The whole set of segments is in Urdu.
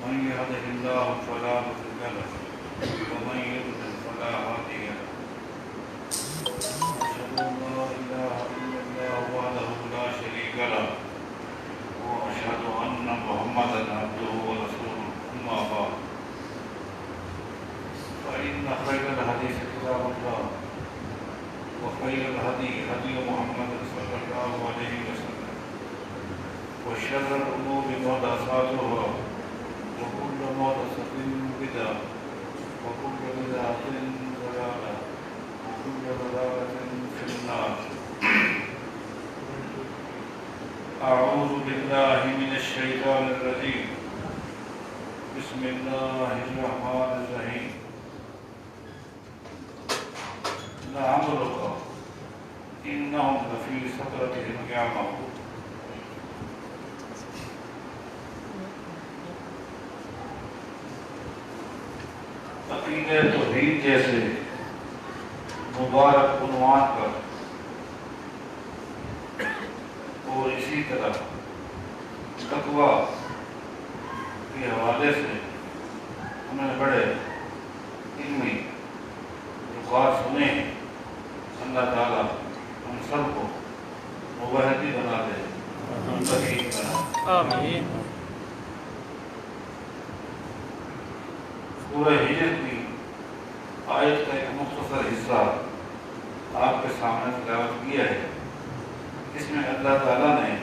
من يهده الله فلا مضل له ومن يضلل فلا هادي له أشهد أن لا إله إلا الله وحده لا شريك له وأشهد أن محمدا عبده ورسوله أما بعد فإن خير الحديث كتاب الله وخير الهدي هدي محمد صلى الله عليه وسلم وشر الأمور محدثاتها وكل محدثة بدعة وكل بدعة ضلالة وكل ضلالة في النار. أعوذ بالله من الشيطان الرجيم. بسم الله الرحمن الرحيم. لعمرك إنهم لفي سكرتهم يعمهون. عقیدہ توحید جیسے مبارک عنوان پر اور اسی طرح تقویٰ کے حوالے سے ہمیں بڑے علمی نکات سنے ہیں. اللہ تعالیٰ ہم سب کو موحدی بنا دے، متقی بنا دے. آمین. سورہ ہجر کی آیت کا ایک مختصر حصہ آپ کے سامنے تلاوت کیا ہے. اس میں اللہ تعالیٰ نے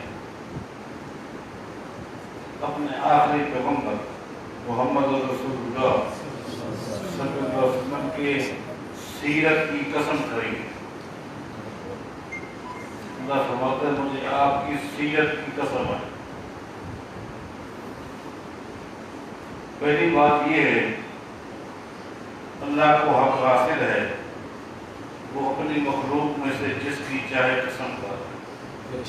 اپنے آخری پیغمبر محمد رسول اللہ صلی اللہ علیہ وسلم کے سیرت کی قسم کھائی. اللہ فرماتا ہے مجھے آپ کی سیرت کی قسم ہے. پہلی بات یہ ہے اللہ کو حق حاصل ہے وہ اپنی مخلوق میں سے جس کی چاہے قسم کھاتا ہے.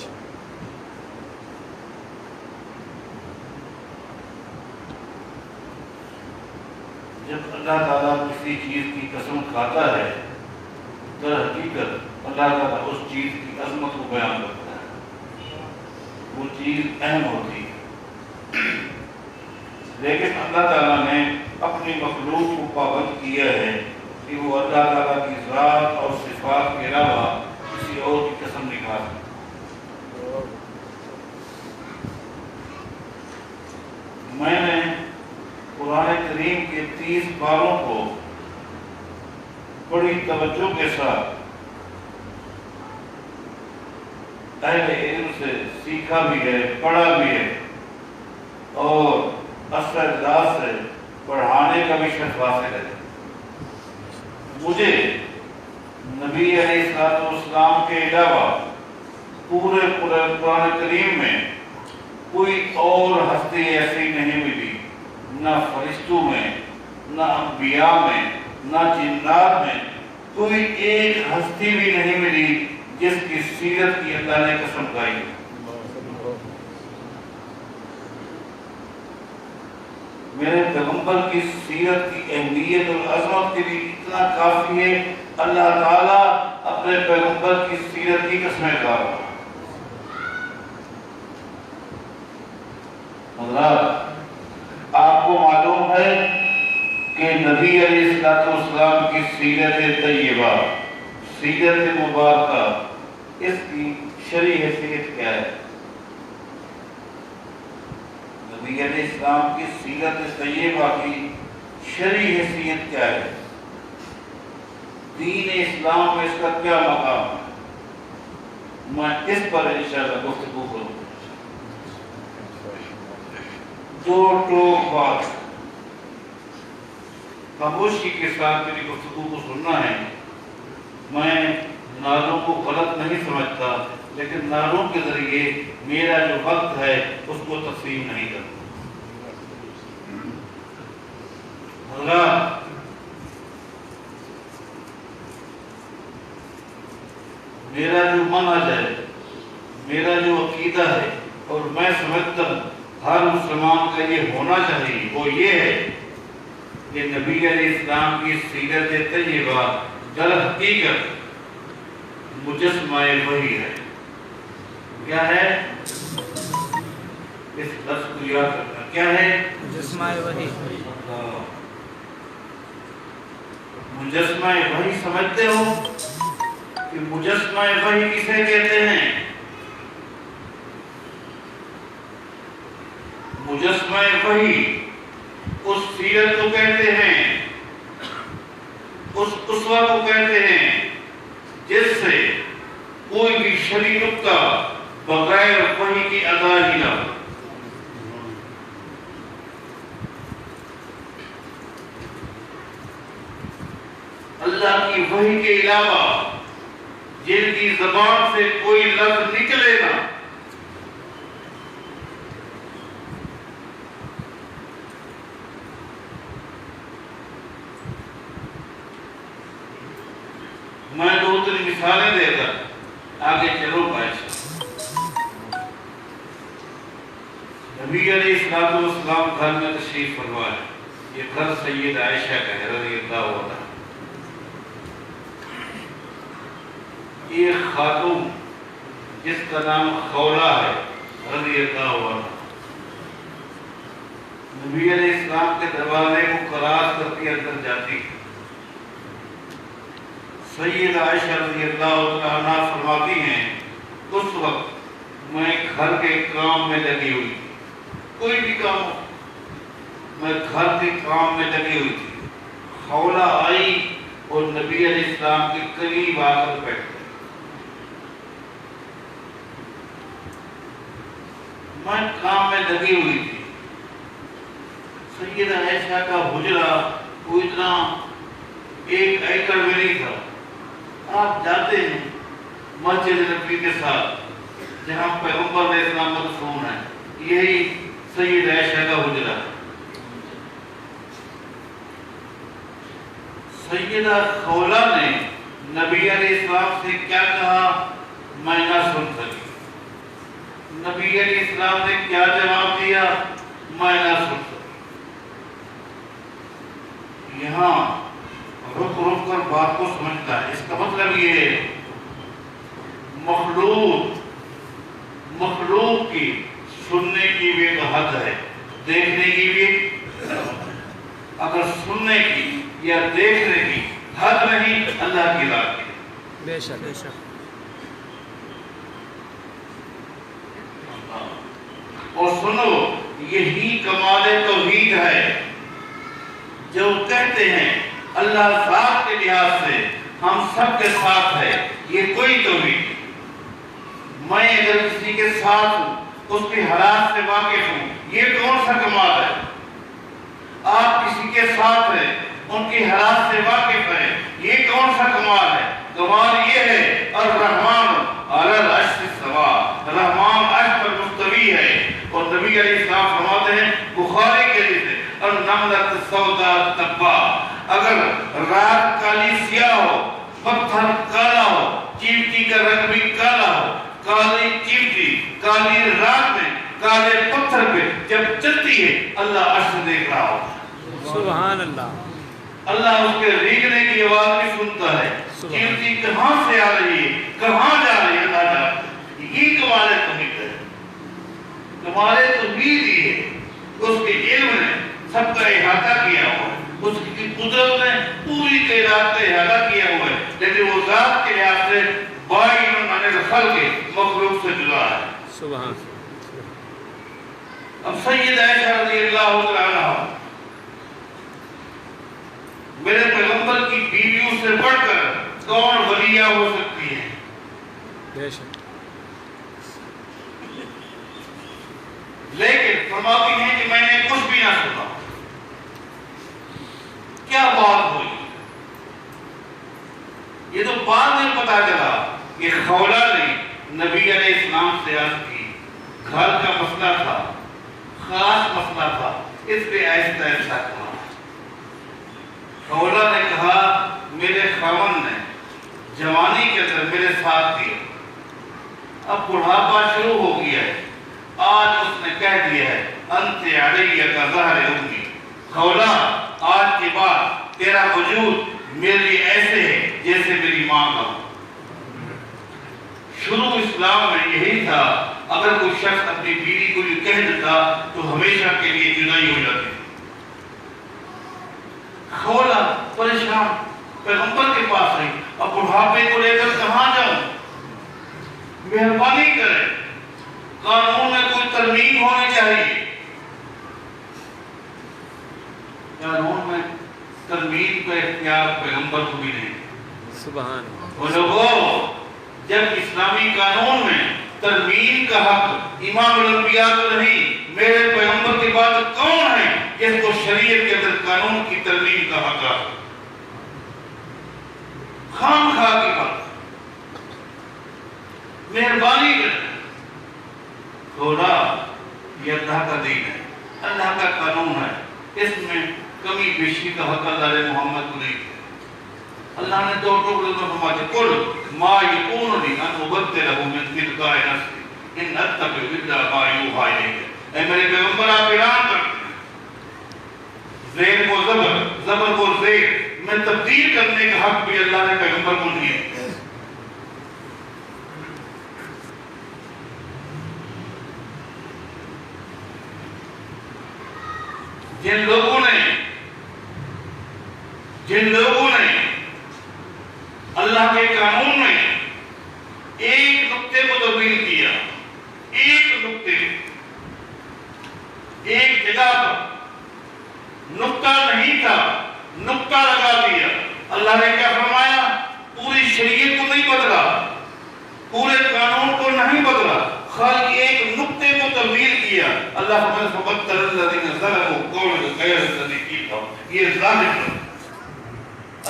جب اللہ تعالیٰ کسی چیز کی قسم کھاتا ہے در حقیقت اللہ تعالیٰ اس چیز کی عظمت کو بیان کرتا ہے. وہ چیز اہم ہوتی ہے. لیکن اللہ تعالیٰ نے اپنی مخلوق کو پابند کیا ہے کہ وہ اللہ تعالیٰ کی ذات اور صفات کے علاوہ کسی اور کی قسم نہیں کھا سکتے. میں نے قرآن کریم کے 30 پاروں کو بڑی توجہ کے ساتھ اہل علم سے سیکھا بھی ہے، پڑھا بھی ہے اور اساتذہ سے پڑھانے کا بھی شرف حاصل ہے. مجھے نبی علیہ السلام کے علاوہ پورے قرآن کریم میں کوئی اور ہستی ایسی نہیں ملی، نہ فرشتوں میں، نہ انبیاء میں، نہ جنات میں کوئی ایک ہستی بھی نہیں ملی جس کی سیرت کی اللہ نے قسم کھائی. میرے پیغمبر کی سیرت کی اہمیت اور عظمت کے لیے اتنا کافی ہے اللہ تعالیٰ اپنے پیغمبر کی سیرت کی قسمیں کھا رہا ہے. حضرات آپ کو معلوم ہے کہ نبی علیہ السلام کی سیرت طیبہ، سیرت مبارکہ، اس کی شرعی حیثیت کیا ہے؟ نبی علیہ السلام کی سیرت طیبہ کی شرعی حیثیت کیا ہے؟ دین اسلام میں اس کا کیا مقام ہے؟ میں اس پر انشاءاللہ گفتگو کروں. دو ٹوک بات خاموشی کے ساتھ میری گفتگو کو سننا ہے. میں نعروں کو غلط نہیں سمجھتا، لیکن نعروں کے ذریعے میرا جو وقت ہے اس کو تقسیم نہیں کرتا. حضرات میرا جو منہج ہے، میرا جو عقیدہ ہے اور میں سمجھتا ہوں ہر مسلمان کا یہ ہونا چاہیے، وہ یہ ہے کہ نبی علیہ السلام کی سیرت طیبہ در حقیقت مجسمہ وحی ہے. کیا ہے؟ اس یاد رکھنا کیا ہے؟ مجسمہ وحی. مجسمہ وحی سمجھتے ہو کہ مجسمہ وحی کسے کہتے ہیں؟ مجسمہ وحی اس سیرت کو کہتے ہیں، اس اسوہ کو کہتے ہیں جس سے کوئی بھی شرعی نکتہ بغیر وحی کی ادا ہی نہ ہو. اللہ کی وحی کے علاوہ جن کی زبان سے کوئی لفظ نکلے گا میں 2-3 مثالیں دے کر آگے چلو پائے. نبی علیہ السلام گھر میں تشریف فرما ہے. یہ گھر سید عائشہ کا ہے رضی اللہ عنہا. ایک خاتون جس کا نام خولہ ہے رضی اللہ عنہا نبی علیہ السلام کے دروازے کو کراس کرتی اندر جاتی. سید عائشہ رضی اللہ عنہا فرماتی ہیں اس وقت میں گھر کے کام میں لگی ہوئی، کوئی بھی کام ہو میں گھر کے کام میں لگی ہوئی تھی. خولہ آئی اور نبی علیہ السلام کے قریب آ کر بیٹھ گئی. میں کام میں لگی ہوئی تھی. سید عائشہ کا حجرہ وہ اتنا 1 ایکڑ میں نہیں تھا. آپ جاتے ہیں مسجد نبوی کے ساتھ جہاں پیغمبر علیہ السلام مدفون ہے، یہی سید عائشہ کا حجرہ ہے. سیدہ خولہ نے نبی علیہ السلام سے کیا کہا میں نہ سن سکی. نبی علیہ السلام نے کیا جواب دیا میں نہ سن سکی. یہاں رک کر بات کو سمجھتا ہے. اس کا مطلب یہ ہے مخلوق کی سننے کی بھی ایک حد ہے، دیکھنے کی بھی. اگر سننے کی یا دیکھنے کی حد نہیں اللہ کی ذات کی. بے شک بے شک. اور سنو یہی کمال توحید ہے جو کہتے ہیں اللہ ذات کے لحاظ سے ہم سب کے ساتھ ہے. یہ کوئی توحید میں اگر کسی کے ساتھ ہوں اس کی حالات سے واقف ہوں یہ کون سا کمال ہے؟ آپ کسی کے ساتھ ہیں ان کی حالات سے واقف ہیں یہ کون سا کمال ہے؟ کمال یہ ہے الرحمن علی العرش استوی، رحمان عرش پر مستوی ہے. اور نبی علیہ السلام فرماتے ہیں بخاری کے حدیث ہے النملۃ السوداء تبا، اگر رات کالی سیاہ ہو، پتھر کالا ہو، چیمٹی کا رنگ بھی کالا ہو، کالی چیمٹی کالی رات میں کالے پتھر پہ جب چلتی ہے اللہ عرش دیکھ رہا ہوتا ہے. سبحان اللہ. اللہ اس کے ریگنے کی آواز بھی سنتا ہے. چیمٹی کہاں سے آ رہی ہے کہاں جا رہی ہے اللہ جانتا ہے. یہ کمال توحید ہے. کمال توحید ہی ہے اس کے علم نے سب کا احاطہ کیا ہوا ہے، اس کی قدرت نے پوری کائنات کا احاطہ کیا ہوا ہے، لیکن وہ ذات کے لحاظ سے بائن عن الخلق مخلوق سے جدا ہے. سبحان. اب سید عائشہ رضی اللہ عنہا میرے پیغمبر کی بیویوں سے بڑھ کر کون ولیہ ہو سکتی ہے؟ بے شک. لیکن فرماتی ہیں کہ میں نے کچھ بھی نہ سنا. کیا بات ہوئی؟ یہ تو بعد میں پتا چلا کہ خولہ نے نبی علیہ السلام سے عرض کی. گھر کا مسئلہ تھا، خاص مسئلہ تھا، اس پہ ایسا ایسا کہا. خولہ نے کہا میرے خاوند نے جوانی کے اندر میرے ساتھ دیا، اب بڑھاپا شروع ہو گیا ہے، آج اس نے کہہ دیا ہے انت علیہ کا ظہر امی. خولہ آج کے بعد تیرا وجود میرے لیے ایسے ہے جیسے میری ماں کا ہو. شروع اسلام میں یہی تھا اگر کوئی شخص اپنی بیوی کو یہ کہہ دیتا تھا تو ہمیشہ کے لیے جدائی ہو جاتی تھی۔ خولا پریشان پیغمبر کے پاس آئی، اب بڑھاپے کو لے کر کہاں جاؤں؟ مہربانی کرے، قانون میں کوئی ترمیم ہونی چاہیے۔ قانون میں ترمیم کا اختیار پیغمبر کو بھی نہیں۔ سبحان وہ لوگوں، جب اسلامی قانون میں ترمیم کا حق امام الانبیاء کو نہیں، میرے پیغمبر کے بعد کون ہے جس کو شریعت کے اندر قانون کی ترمیم کا حق ہے؟ خام خواہ کی بات، مہربانی کریں۔ تھوڑا یہ اللہ کا دین ہے، اللہ کا قانون ہے، اس میں کمی بیشی کا حق اللہ نے محمد کو نہیں دیا۔ اللہ نے دو ٹکڑوں میں فرمایا، قل ما یکون لی ان ابدلہ من تلقاء نفسی ان اتبع الا ما یوحی الی۔ اے میرے پیغمبر، آپ اعلان کرتے ہیں زیر کو زبر، زبر کو زیر میں تبدیل کرنے کا حق بھی اللہ نے پیغمبر کو دیا۔ جن لوگوں نے اللہ کے قانون میں ایک نقطے کو تبدیل کیا، ایک نقطے، ایک جگہ پر نقطہ نہیں تھا، نقطہ لگا دیا، اللہ نے کیا فرمایا؟ پوری شریعت کو نہیں بدلا، پورے قانون کو نہیں بدلا، خالی ایک نقطے کو تبدیل کیا۔ اللہ فرماتا ہے فَبَدَّلَ الَّذِينَ ظَلَمُوا قَوْلًا غَيْرَ الَّذِي قِيلَ لَهُمْ۔ یہ ظالم ہے۔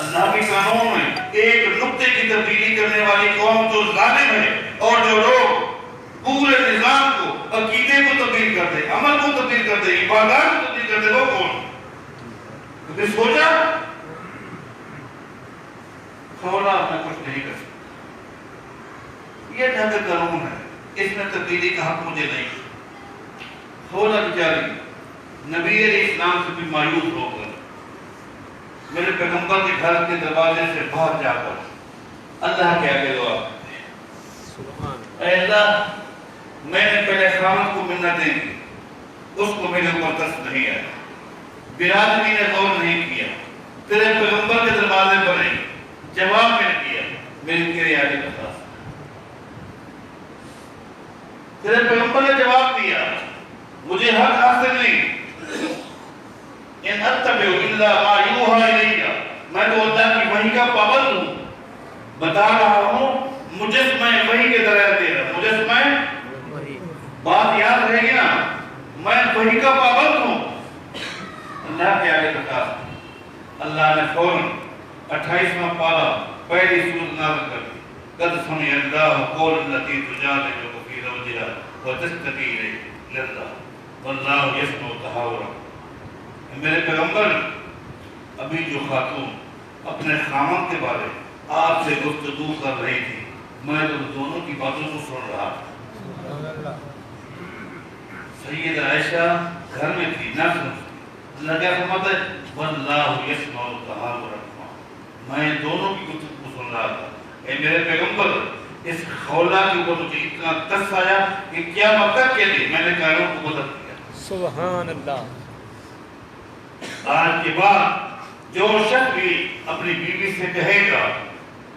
اللہ کے قانون میں ایک نقطے کی تبدیلی کرنے والی قوم جو ظالم ہے، اور جو لوگ پورے نظام کو، عقیدے کو تبدیل کر دے، عمل کو تبدیل کر دے، عبادات کو تبدیل کر دے، وہ کون؟ کبھی سوچا؟ کھولا میں کچھ نہیں کر سکتا، یہ اللہ کا قانون ہے، اس میں تبدیلی کا حق مجھے نہیں۔ کھولا بیچاری نبی علیہ السلام سے بھی مایوس ہو کر میرے پیغمبر کے گھر کے دروازے سے باہر جا کر اللہ کے آگے دعا کرتے ہیں، اے اللہ، میں نے پہلے خامد کو منتیں دی، اس کو میرے اوپر ترس نہیں آیا، برادری نے غور نہیں کیا، تیرے پیغمبر کے دروازے پر نہیں، جواب میں نے دیا، میری تیرے آگے بتا، تیرے پیغمبر نے جواب دیا، مجھے حق حاصل نہیں، ان اتبع الا ما یوحی الی، میں تو اللہ کی وحی کا پابند ہوں، بتا رہا ہوں، مجسمہ وحی کے ذریعے دے رہا ہوں، مجسمہ وحی، بات یاد رہے گی نا، میں وحی کا پابند ہوں۔ اللہ کے آگے بتا، اللہ نے فوراً 28واں پارہ پہلی سورت نازل کر دی، قد سمع اللہ قول التی تجادلک فی زوجہا وتشتکی الی اللہ واللہ یسمع تحاورکم۔ میرے پیغمبر، ابھی جو خاتون اپنے خامن کے بارے آپ سے گفتگو کر رہی تھی، میں تو دونوں کی باتوں کو سن رہا تھا۔ سید عائشہ گھر میں تھی، نہ سن، اللہ کیا فرماتا ہے واللہ یسمع تحاورکما، میں دونوں کی گفتگو کو سن رہا تھا۔ اے میرے پیغمبر، اس خولا کے اوپر مجھے اتنا ترس آیا کہ کیا مقصد کے لیے میں نے قانون کو بدل دیا۔ سبحان اللہ۔ آج کے بعد جو شخص بھی اپنی بیوی سے کہے گا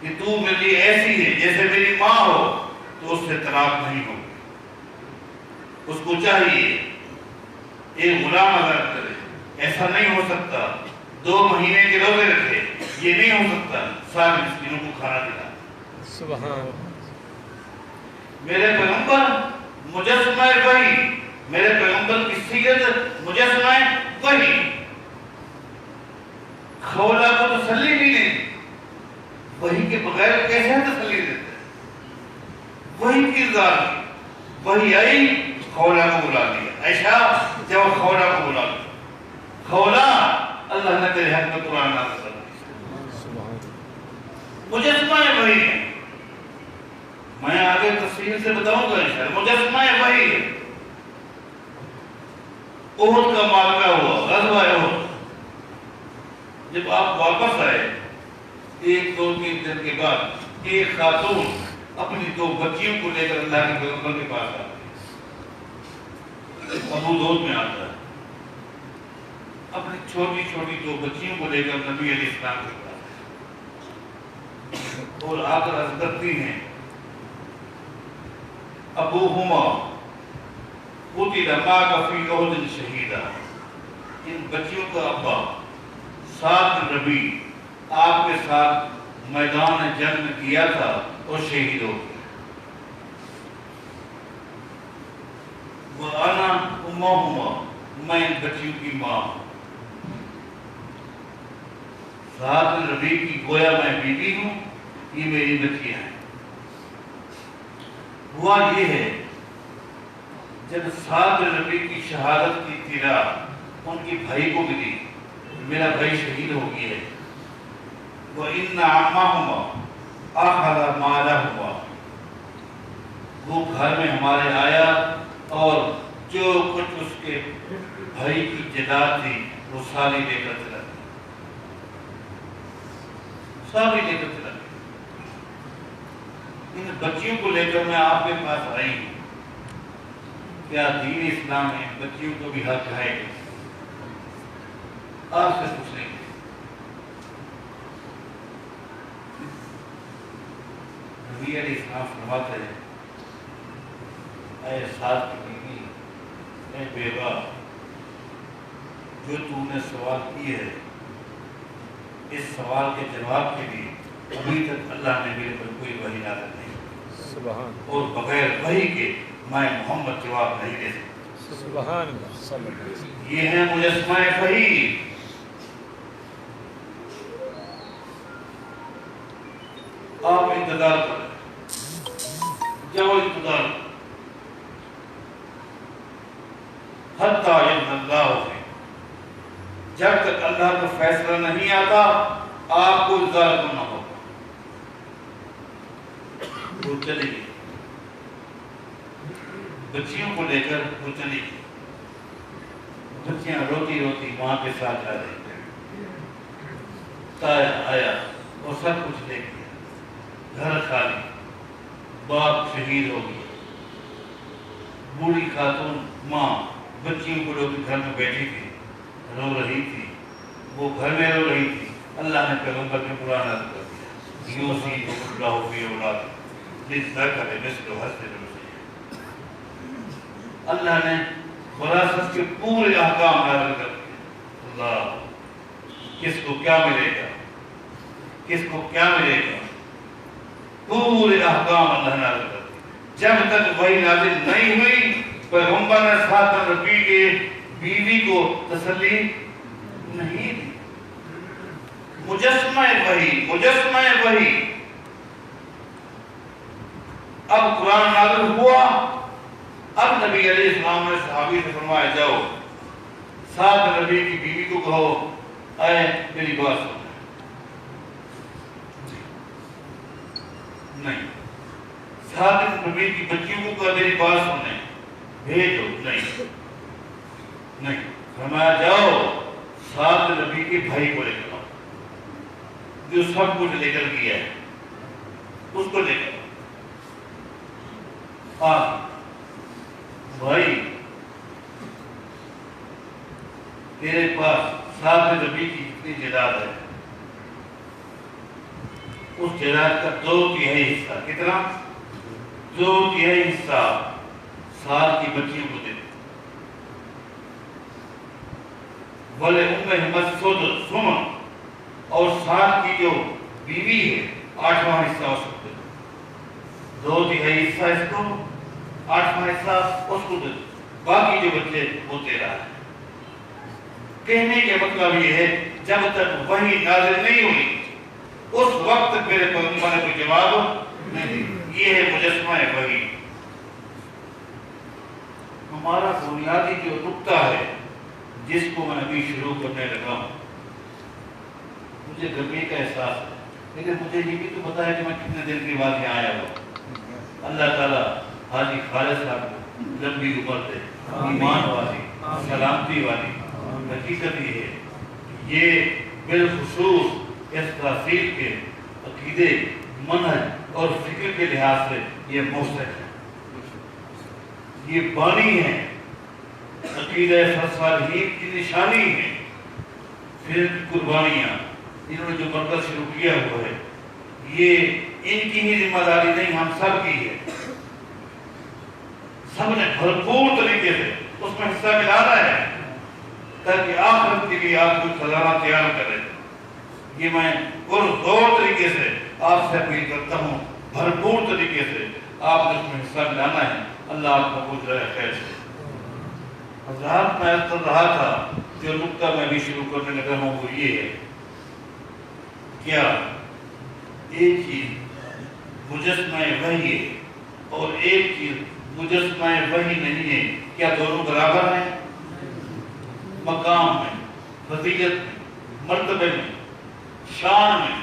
کہ تو میرے لیے ایسی ہے جیسے میری ماں ہو، تو اس سے طلاق نہیں ہوگی۔ اس کو چاہیے ایک غلام آزاد کرے، ایسا نہیں ہو سکتا، 2 مہینے کے روزے رکھے، یہ نہیں ہو سکتا، 7 مسکینوں کو کھانا دلا۔ سبحان میرے پیغمبر مجسمہ وحی، میرے پیغمبر کی سیرت مجسمہ وحی، خولا کو تسلی بھی نہیں، وحی کے بغیر کیسے تسلی دیتے؟ وحی کی ذات، وحی آئی، خولا کو بلا دیا۔ عائشہ جب خولا کو بلا دیا، خولا، اللہ نے تیرے حق میں قرآن نازل کر دیا۔ مجسمہ وحی ہے، میں آگے تفصیل سے بتاؤں گا انشاءاللہ، مجسمہ وحی ہے۔ احد کا معرکہ ہوا، غزوہ احد، جب آپ واپس آئے 1-2-3 دن کے بعد، ایک خاتون اپنی 2 بچیوں کو لے کر اللہ کے پیغمبر کے پاس آ گئی۔ ابو داؤد میں آتا ہے، اپنی چھوٹی چھوٹی دو بچیوں کو لے کر نبی علیہ السلام کے پاس اور آ کر عرض کرتی ہیں ابوہما قتل معک فی احد شہیدا، ان بچیوں کا ابا سعد بن ربیع آپ کے ساتھ میدان جنگ میں کیا تھا اور شہید ہو گیا۔ وَأَنَا أُمُّهُمَا، میں ان بچیوں کی ماں، سعد بن ربیع کی گویا میں بیوی ہوں، یہ میری بچیاں ہیں۔ ہوا یہ ہے جب سعد بن ربیع کی شہادت کی اطلاع ان کے بھائی کو ملی، میرا بھائی شہید ہو گیا ہے، وَإِنَّ عَمَّهُمَا أَخَذَ مَالَهُمَا، وہ گھر میں ہمارے آیا اور جو کچھ اس کے بھائی کی جائیداد تھی وہ ساری لے کر چلا گیا، ساری لے کر چلا گیا۔ ان بچیوں کو لے کر میں آپ کے پاس آئی ہوں، کیا دین اسلام میں بچیوں کو بھی حق ہے؟ آپ سے پوچھنے کے نبی علیہ السلام فرماتے ہیں اے سعد کی بیوی، اے بیوہ، جو تم نے سوال کی ہے اس سوال کے جواب کے لیے ابھی تک اللہ نے میرے پر کوئی وحی نازل نہیں، سبحان اور بغیر وحی کے میں محمد جواب نہیں دے سکتا۔ سبحان اللہ صلی اللہ علیہ وسلم۔ یہ ہے مجسمہ وحی۔ آپ انتظار کریں، جاؤ انتظار کریں، حتیٰ یَأْذَنَ اللہ فیہ، جب تک اللہ کا فیصلہ نہیں آتا آپ کو انتظار کرنا ہوگا۔ وہ چلی گئی، بچیوں کو لے کر وہ چلی گئی، بچیاں روتی روتی ماں کے ساتھ جا رہی تھیں۔ تایا آیا اور سب کچھ لے گیا، گھر خالی، باپ شہید ہو گیا، بوڑھی خاتون ماں بچیوں کو لے کے گھر میں بیٹھی تھی، رو رہی تھی، وہ گھر میں رو رہی تھی۔ اللہ نے پیغمبر میں قرآن نازل کر دیا، یوصیکم اللہ فی اولادکم للذکر مثل حظ الانثیین۔ اللہ نے وراثت کے پورے احکام نازل کر دیے۔ اللہ، کس کو کیا ملے گا، کس کو کیا ملے گا، پورے احکام اللہ نے نازل کر دیے۔ جب تک وحی نازل نہیں ہوئی پیغمبر نے سعد بن ربیع کے بیوی کو تسلی نہیں دی۔ مجسمہ وحی، مجسمہ وحی۔ اب قرآن نازل ہوا، اب نبی علیہ السلام نے صحابی سے فرمایا جاؤ سعد بن ربیع کی بیوی کو کہو اے میری بات سن۔ نہیں، سعد بن ربیع کی بچیوں کو کہا میری بات سنیں، بھیجو۔ نہیں، فرمایا جاؤ سعد بن ربیع کے بھائی کو لے کر آؤ، جو سب کچھ لے کر گیا ہے اس کو لے کر آؤ۔ بھائی تیرے پاس سعد بن ربیع کی کتنی جائیداد ہے؟ اس جائیداد کا 2/3 حصہ، کتنا؟ 2/3 حصہ سعد کی بچیوں کو دے دو۔ وَلِأُمِّهِمَا السُّدُسُ ثُمَنٌ، اور سعد کی جو بیوی ہے 8واں حصہ اس کو دے دو۔ 2/3 حصہ اس کو، 8واں حصہ اس کو دے دو، باقی جو بچے وہ تیرا ہے۔ کہنے کے مطلب یہ ہے جب تک وحی نازل نہیں ہوئی اس وقت تک میرے پیغمبر نے کوئی جواب نہیں دی۔ یہ ہے مجسمہ وحی۔ ہمارا بنیادی جو نقطہ ہے جس کو میں ابھی شروع کرنے لگا ہوں، مجھے گرمی کا احساس ہے، لیکن مجھے یہ بھی تو پتا ہے کہ میں کتنے دن کے بعد یہاں آیا ہوں۔ اللہ تعالیٰ حاجی خالد صاحب کو لمبی عمر دے، ایمان والی، سلامتی والی۔ حقیقت یہ ہے یہ بالخصوص اس تاثیر کے عقیدے، منہج اور فکر کے لحاظ سے یہ محسن ہے، یہ بانی ہے عقیدہ صالحین کی نشانی ہے، پھر قربانیاں انہوں نے جو مرکز شروع کیا ہوا ہے، یہ ان کی ہی ذمہ داری نہیں، ہم سب کی ہے۔ سب نے بھرپور طریقے سے اس میں حصہ ملانا ہے تاکہ آخرت کے لیے آپ کو خزانہ تیار کرے۔ یہ میں پرزور طریقے سے آپ سے اپیل کرتا ہوں، بھرپور طریقے سے آپ نے اس میں حصہ ملانا ہے۔ اللہ آپ کو گزرے خیر سے۔ حضرات میں کر رہا تھا، جو نقطہ میں بھی شروع کرنے لگا ہوں وہ یہ ہے، کیا ایک چیز مجسمہ وحی ہے اور ایک چیز مجسمہ وحی نہیں ہے، کیا دونوں برابر ہیں؟ مقام میں، فضیلت میں، مرتبے میں، شان میں،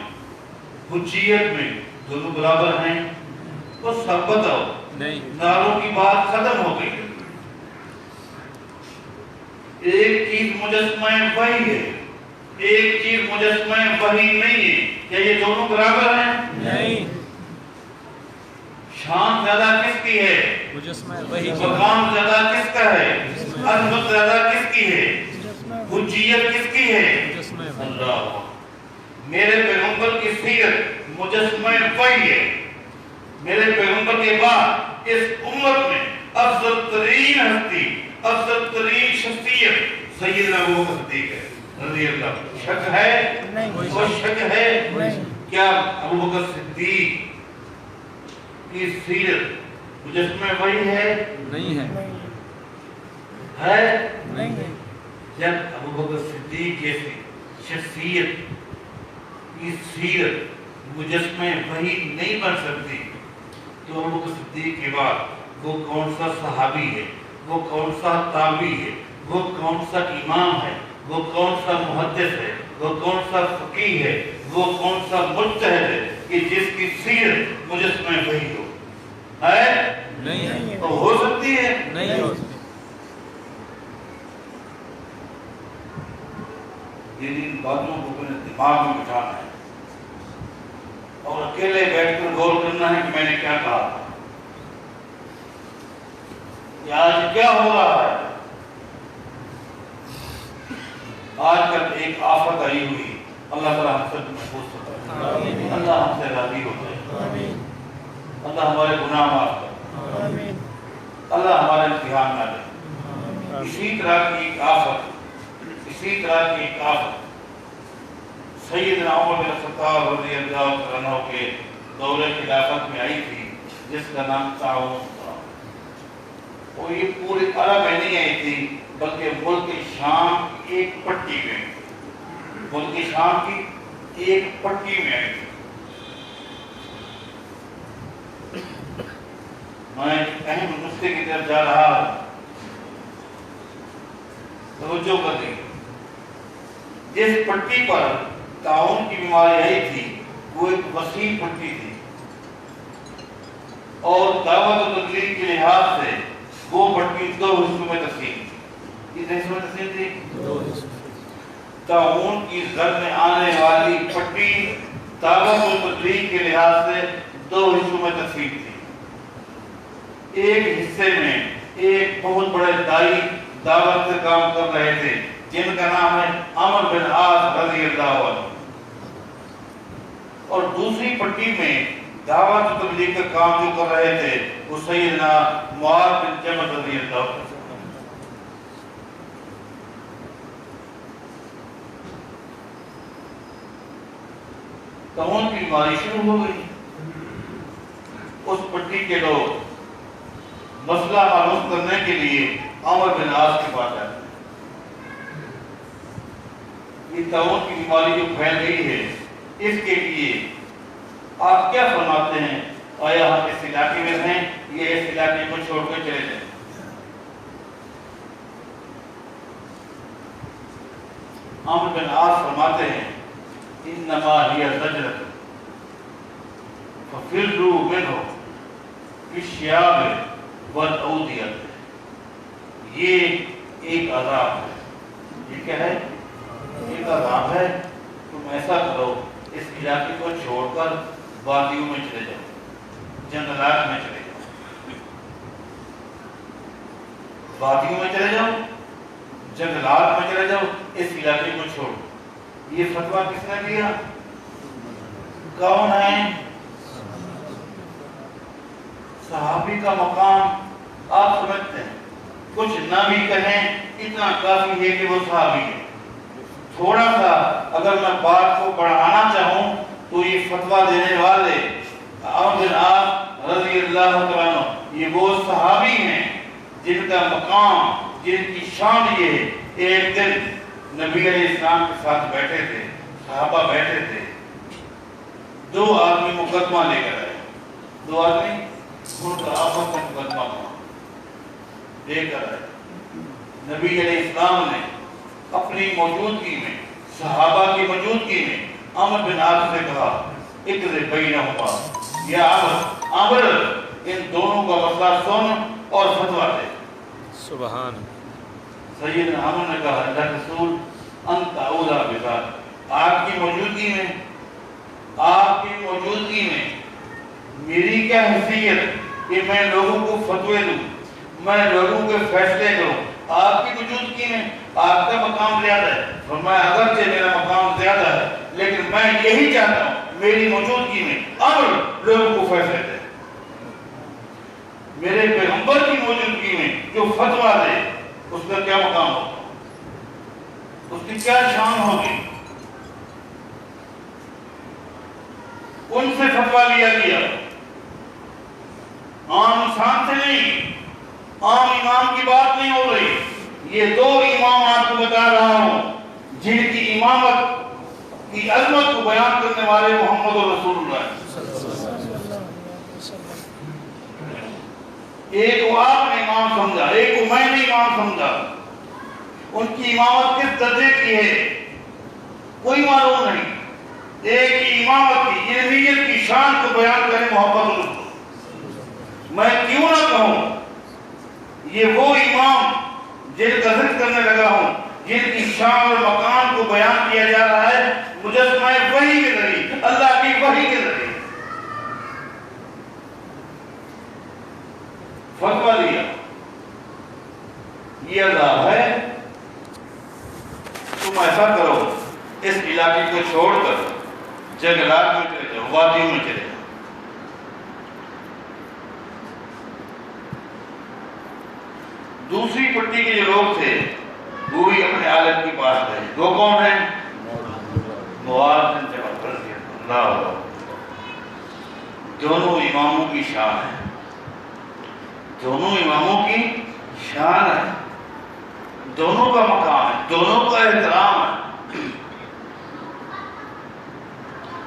حجیت میں دونوں برابر ہیں؟ وہ سب بتاؤ۔ نہیں، ناروں کی بات ختم ہو گئی۔ ایک چیز مجسمہ وحی ہے، ایک چیز مجسمہ وحی نہیں ہے، کیا یہ دونوں برابر ہیں؟ نہیں، شان زیادہ کس کی ہے؟ مجسمہ وحی کی، مقام زیادہ کس کا ہے؟ عظمت زیادہ کس کی ہے؟ حجیت کس کی ہے؟ مجسمہ وحی۔ اللہ، میرے پیغمبر کی سیرت مجسمہ وحی ہے۔ میرے پیغمبر کے بعد اس امت میں افضل ترین ہستی، افضل ترین شخصیت سیدنا ابو بکر صدیق ہے رضی اللہ۔ شک ہے؟ کوئی شک ہے؟ کیا ابو بکر صدیق کی سیرت مجسمہ وحی ہے؟ نہیں ہے، ہے؟ نہیں ہے۔ جب ابو بکر صدیق جیسی شخصیت کی سیرت مجسمہ وحی نہیں بن سکتی تو ابو بکر صدیق کے بعد وہ کون سا صحابی ہے، وہ کون سا تابعی ہے، وہ کون سا امام ہے، وہ کون سا محدث ہے، وہ کون سا فقیہ ہے، وہ کون سا مجتہد ہے کہ جس کی سیرت مجسمہ وحی ہو؟ ہے؟ نہیں ہے، تو ہو سکتی ہے؟ نہیں ہو سکتی۔ ان باتوں کو اپنے دماغ میں بٹھانا ہے اور اکیلے بیٹھ کر غور کرنا ہے کہ میں نے کیا کہا تھا، کہ آج کیا ہو رہا ہے۔ آج کل ایک آفت آئی ہوئی، اللہ تعالیٰ ہم سب محفوظ فرمائے، اللہ ہم سے راضی ہو جائے، اللہ ہمارے گناہ معاف کرے، اللہ ہمارے امتحان نہ لے۔ اسی طرح کی ایک آفت، اسی طرح کی ایک آفت سیدنا عمر بن خطاب رضی اللہ عنہ کے دور خلافت میں آئی تھی، جس کا نام طاعون تھا۔ اور یہ پورے عرب میں نہیں آئی تھی بلکہ ملک شام کی ایک پٹی میں، ملک شام کی ایک پٹی میں آئی تھی۔ میں اہم نقطے کی طرف جا رہا ہوں، توجہ کر دیں۔ جس پٹی پر طاعون کی بیماری آئی تھی وہ ایک وسیع پٹی تھی اور دعوت و تبلیغ کے لحاظ سے وہ پٹی دو حصوں میں تقسیم تھی۔ کتنے حصوں میں تقسیم تھی؟ طاعون کی زد میں آنے والی پٹی دعوت و تبلیغ کے لحاظ سے دو حصوں میں تقسیم تھی۔ ایک حصے میں ایک بہت بڑے دائی دعوت سے کام کر رہے تھے جن کا نام ہے عمرو بن عاص رضی اللہ عنہ، اور دوسری پٹی میں دعوت و تبلیغ کا کام جو کر رہے تھے وہ سیدنا معاذ بن جبل رضی اللہ عنہ۔ طاعون کی بیماری شروع ہو گئی۔ اس پٹی کے لوگ مسئلہ معلوم کرنے کے لیے عمرو بن عاص کے پاس آتے ہیں۔ یہ طاعون کی بیماری جو پھیل گئی ہے اس کے لیے آپ کیا فرماتے ہیں؟ آیا ہم اس علاقے میں رہیں یا اس علاقے کو چھوڑ کر چلے جائیں؟ عمرو بن عاص فرماتے ہیں انما ہی زجرۃ ففروا منہ بالشیاب والاودیہ، یہ ایک عذاب ہے۔ یہ کیا ہے؟ ایک عذاب ہے۔ تم ایسا کرو اس علاقے کو چھوڑ کر وادیوں میں چلے جاؤ، جنگلات میں چلے جاؤ، وادیوں میں چلے جاؤ، جنگلات میں چلے جاؤ، اس علاقے کو چھوڑو. یہ فتویٰ کس نے دیا؟ کون ہے؟ صحابی کا مقام آپ سمجھتے ہیں، کچھ نہ بھی کہیں اتنا کافی ہے کہ وہ صحابی ہے. تھوڑا سا اگر میں بات کو بڑھانا چاہوں تو یہ فتویٰ دینے والے عمرو بن عاص رضی اللہ تعالیٰ عنہ یہ وہ صحابی ہیں جن کا مقام، جن کی شان یہ ہے. ایک دن نبی علیہ السلام کے ساتھ بیٹھے تھے، صحابہ بیٹھے تھے، دو آدمی مقدمہ لے کر آئے. دو آدمی ان کا آپس میں مقدمہ لے کر آئے. نبی علیہ السلام نے اپنی موجودگی میں، صحابہ کی موجودگی میں عمرو بن عاص سے کہا اقضِ بینہما، یا عمر ان دونوں کا مسئلہ سن اور فتویٰ دے. سبحان. سیدنا عمر نے کہا اللہ رسول انت اولیٰ بذالک، آپ کی موجودگی میں میری کیا حیثیت کہ میں لوگوں کو فتوے دوں، میں لوگوں کے فیصلے کروں. آپ کی موجودگی میں آپ کا مقام زیادہ ہے. فرمایا اگرچہ میرا مقام زیادہ ہے لیکن میں یہی چاہتا ہوں میری موجودگی میں عمر لوگوں کو فیصلے دے. میرے پیغمبر کی موجودگی میں جو فتویٰ دے اس کا کیا مقام ہوگا، اس کی کیا شان ہوگی. ان سے فتویٰ لیا گیا، عام انسان سے نہیں، عام امام کی بات نہیں ہو رہی. یہ دو امام آپ کو بتا رہا ہوں جن کی امامت کی عظمت کو بیان کرنے والے محمد رسول اللہ. ایک کو آپ نے امام سمجھا، ایک کو میں نے امام سمجھا. ان کی امامت کس درجے کی ہے کوئی معلوم نہیں. ایک کی امامت کی علمیت کی شان کو بیان کرے محمد رسول. میں کیوں نہ کہوں یہ وہ امام جن کا ذکر کرنے لگا ہوں جن کی شان اور مقام کو بیان کیا جا رہا ہے مجسمہ وحی کے ذریعے، اللہ کی وحی کے ذریعے. فتویٰ دیا یہ عذاب ہے، تم ایسا کرو اس علاقے کو چھوڑ کر جنگلات میں چلے جاؤ، وادیوں میں چلے جاؤ. دوسری پٹی کے جو لوگ تھے وہ بھی اپنے عالم کے پاس گئے. وہ کون ہیں؟ معاذ بن جبل رضی اللہ عنہ. دونوں اماموں کی شان ہے، دونوں اماموں کی شان ہے، دونوں کا مقام ہے، دونوں کا احترام ہے.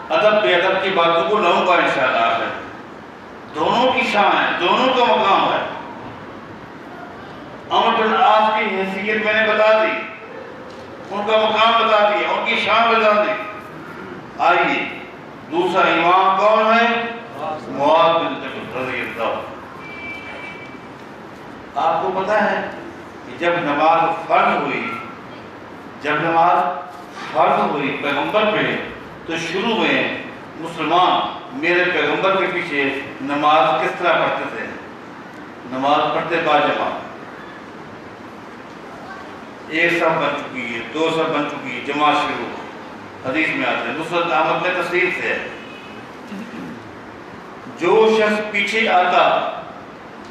ادب بے ادب کی باتوں کو لاؤں گا انشاءاللہ. ہے دونوں کی شان ہے، دونوں کا مقام ہے. عمرو بن عاص کی حیثیت میں نے بتا دی، ان کا مقام بتا دیا، ان کی شان بتا دی. آئیے دوسرا امام کون ہے؟ معاذ بن جبل رضی اللہ عنہ. آپ کو پتا ہے کہ جب نماز فرض ہوئی پیغمبر پہ تو شروع میں مسلمان میرے پیغمبر کے پیچھے نماز کس طرح پڑھتے تھے؟ نماز پڑھتے باجماعت. ایک صف بن چکی ہے، دو صف بن چکی ہے، جماعت شروع. حدیث میں آتا ہے، مسند احمد میں تصریح سے ہے، جو شخص پیچھے آتا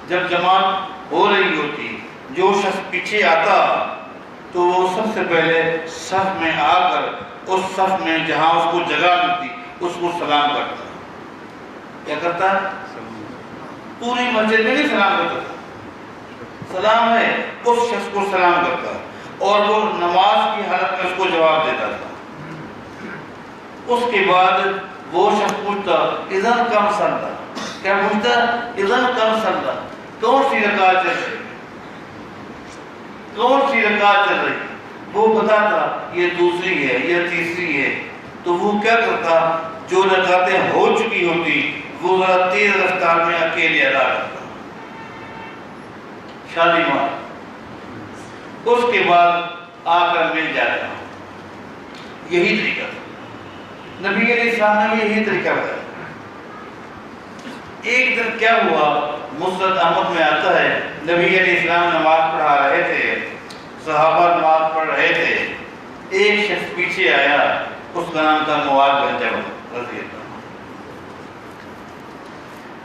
جب جماعت ہو رہی ہوتی، جو شخص پیچھے آتا تو وہ سب سے پہلے صف میں آ کر اس صف میں جہاں اس کو جگہ ملتی اس کو سلام کرتا. کیا کرتا؟ پوری مسجد میں نہیں سلام کرتا، سلام ہے اس شخص کو سلام کرتا اور وہ نماز کی حالت میں اس کو جواب دیتا تھا. اس کے بعد وہ شخص پوچھتا اذن کم صلی، کیا پوچھتا؟ اذن کم صلی، کون سی رکعت چل رہی، کون سی رکعت چل رہی. وہ بتاتا یہ دوسری ہے، یہ تیسری ہے. تو وہ کیا کرتا؟ جو رکعتیں ہو چکی ہوتی وہ ذرا تیز رفتار میں اکیلے ادا کرتا، شادی مار. اس کے بعد آ کر مل جاتا. یہی طریقہ تھا نبی علیہ السلام نے یہی طریقہ بتایا. ایک دن کیا ہوا، مسند احمد میں آتا ہے نبی علیہ السلام نماز پڑھا رہے تھے، صحابہ نماز پیچھے آیا اس کا نام تھا معاذ بن جبل رضی اللہ عنہ۔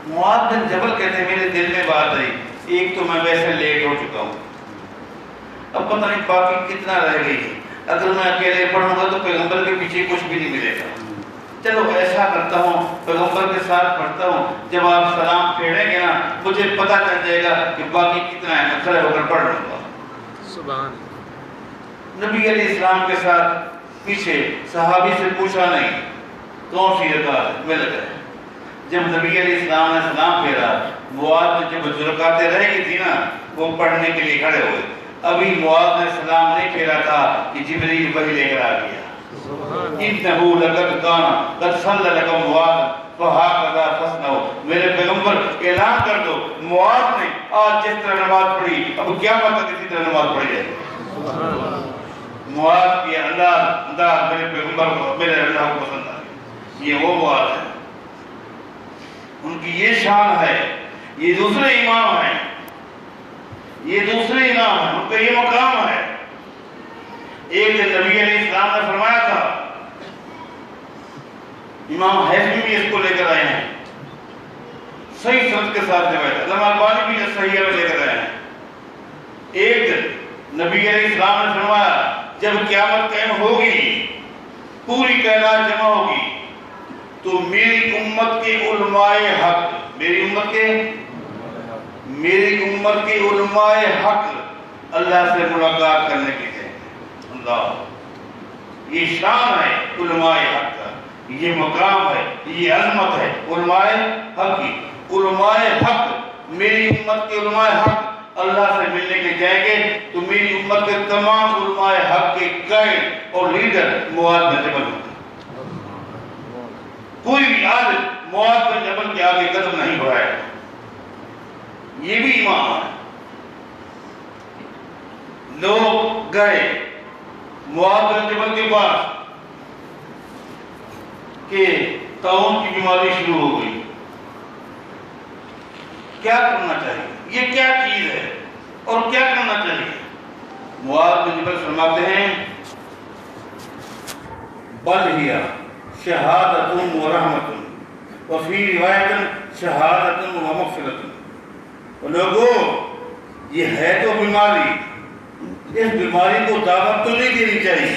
معاذ بن جبل کہتے ہیں میرے دل میں بات آئی، ایک تو میں ویسے لیٹ ہو چکا ہوں، اب پتہ نہیں باقی کتنا رہ گئی ہے، اگر میں اکیلے پڑھوں گا تو پیغمبر کے پیچھے کچھ بھی نہیں ملے گا، چلو ایسا کرتا ہوں پیغمبر کے ساتھ پڑھتا ہوں، جب آپ سلام پھیریں گے نا مجھے پتہ چل جائے گا کہ باقی کتنا ہے، میں کھڑے ہو کر پڑھ لوں گا۔ سبحان نبی علیہ السلام کے ساتھ پیچھے صحابی سے پوچھا نہیں کون سی رکعت مل گئے، جب نبی علیہ السلام نے سلام پھیرا معاذ نے جب رکعتیں رہ گئی تھی نا وہ پڑھنے کے لیے کھڑے ہوئے، ابھی معاذ نے سلام نہیں پھیرا تھا کہ جبریل وحی لے کر آ گیا، انہو لقد کان قد صلی لکم معاذ فہکذا فصنعوا، میرے پیغمبر اعلان کر دو معاذ نے آج جس طرح نماز پڑھی اب قیامت تک اسی طرح نماز پڑھی جائے گی۔ معاذ کی انداز میرے پیغمبر کو میرے اللہ کو پسند آئی، یہ وہ معاذ ہے، ان کی یہ شان ہے، یہ دوسرے امام ہیں، یہ دوسرے امام ہیں، ان کا یہ مقام ہے۔ ایک دن نبی علیہ السلام نے فرمایا تھا، امام حیثمی بھی اس کو لے کر آئے ہیں، صحیح سند کے ساتھ روایت ہے، علامہ البانی بھی صحیح میں لے کر آئے ہیں۔ ایک دن نبی علیہ السلام نے فرمایا جب قیامت قائم ہوگی پوری کائنات جمع ہوگی تو میری امت کے علماء حق، میری امت کے علماء حق اللہ سے ملاقات کرنے کے لیے، اللہ یہ شان ہے علماء حق کا، یہ مقام ہے، یہ عظمت ہے علماء حق کی۔ علماء حق میری امت کے علماء حق اللہ سے ملنے کے جائیں گے تو میری امت کے تمام علماء حق کے قائد اور لیڈر معاذ بن جبل ہوتے، کوئی بھی عالم معاذ بن جبل کے آگے قدم نہیں بڑھائے، یہ بھی امام ہے۔ لوگ گئے معاذ بن جبل کے پاس کہ طاعون کی بیماری شروع ہو گئی، کیا کرنا چاہیے، یہ کیا چیز ہے اور کیا کرنا چاہیے؟ معاذ بن جبل فرماتے ہیں بل ہی شہادت و رحمت وفی روایت شہادت و مغفرت، لوگوں یہ ہے تو بیماری، اس بیماری کو دعوت تو نہیں دینی چاہیے،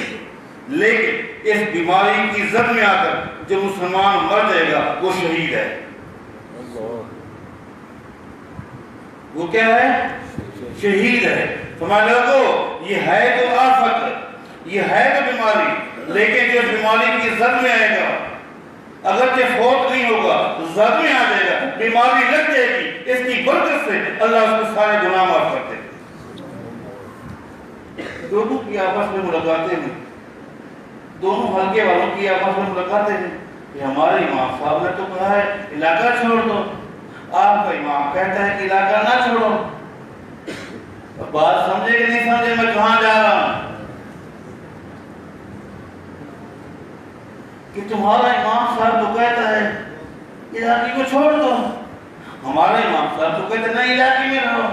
لیکن اس بیماری کی زد میں آ کر جو مسلمان مر جائے گا وہ شہید ہے۔ وہ کیا ہے؟ شہید ہے۔ فرمایا لوگوں یہ ہے تو آفت، یہ ہے تو بیماری، لیکن جو بیماری کی زد میں آئے گا اگرچہ فوت نہیں ہوگا تو زد میں آ جائے گا، بیماری لگ جائے گی، اس کی برکت سے اللہ اس کو سارے گناہ معاف کرتے ہیں۔ دونوں کی آپس میں ملاقاتیں ہیں، دونوں حلقے والوں کی آپس میں ملاقاتیں ہیں کہ ہمارے امام صاحب نے تو کہا ہے علاقہ چھوڑ دو، آپ کا امام کہتا ہے کہ علاقہ نہ چھوڑو، بات سمجھے کہ نہیں سمجھے میں کہاں جا رہا ہوں؟ کہ تمہارا امام صاحب تو کہتا ہے علاقے کو چھوڑ دو، ہمارا امام صاحب تو کہتا ہے نہیں علاقے میں رہو۔